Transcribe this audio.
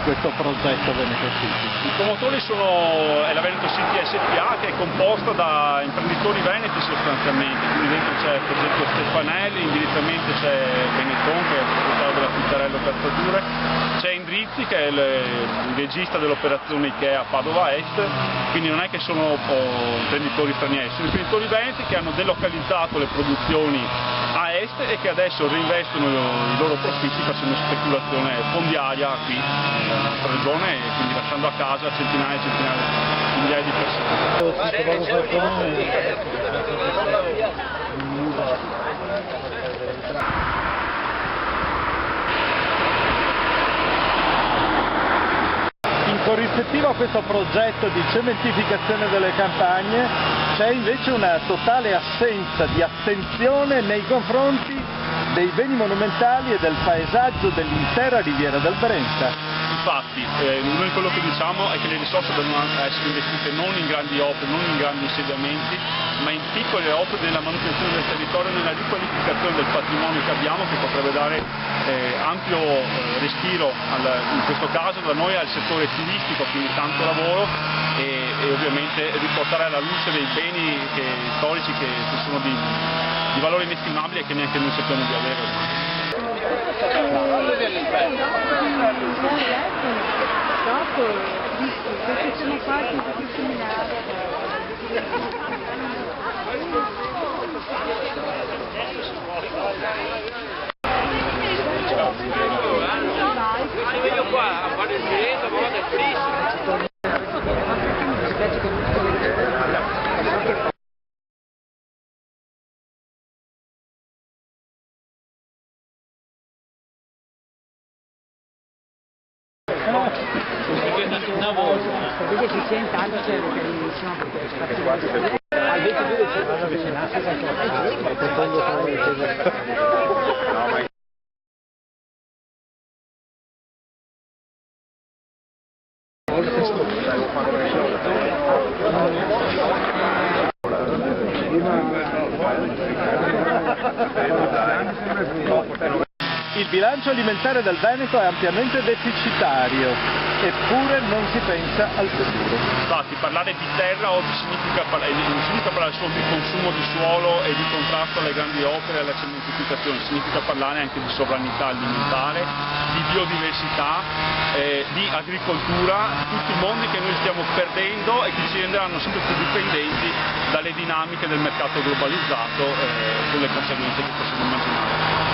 questo progetto Veneto City? I promotori è la Veneto City SPA, che è composta da imprenditori veneti sostanzialmente, quindi dentro c'è per esempio Stefanelli, indirettamente c'è Benetton, che è il proprietario della Pittarello Calzature, c'è Indrizzi, che è il regista dell'operazione Ikea Padova Est, quindi non è che sono imprenditori stranieri, sono imprenditori veneti che hanno delocalizzato le produzioni a est e che adesso reinvestono i loro profitti facendo speculazione fondiaria qui nella nostra regione e quindi lasciando a casa centinaia e centinaia di migliaia di persone. In corrispettivo a questo progetto di cementificazione delle campagne c'è invece una totale assenza di attenzione nei confronti dei beni monumentali e del paesaggio dell'intera riviera del Brenta. Infatti, noi quello che diciamo è che le risorse devono essere investite non in grandi opere, non in grandi insediamenti, ma in piccole opere della manutenzione del territorio, nella riqualificazione del patrimonio che abbiamo, che potrebbe dare ampio respiro, in questo caso da noi al settore turistico, quindi tanto lavoro, e ovviamente riportare alla luce dei beni storici che sono di valore inestimabile e che neanche noi sappiamo di avere ormai. Una volta che si sia intanto c'è bellissimo perché al 22 dicembre avvicinarsi Il bilancio alimentare del Veneto è ampiamente deficitario, eppure non si pensa al futuro. Infatti parlare di terra oggi non significa parlare solo di consumo di suolo e di contrasto alle grandi opere e alla cementificazione, significa parlare anche di sovranità alimentare, di biodiversità, di agricoltura, tutti i mondi che noi stiamo perdendo e che ci renderanno sempre più dipendenti dalle dinamiche del mercato globalizzato con le conseguenze che possiamo immaginare.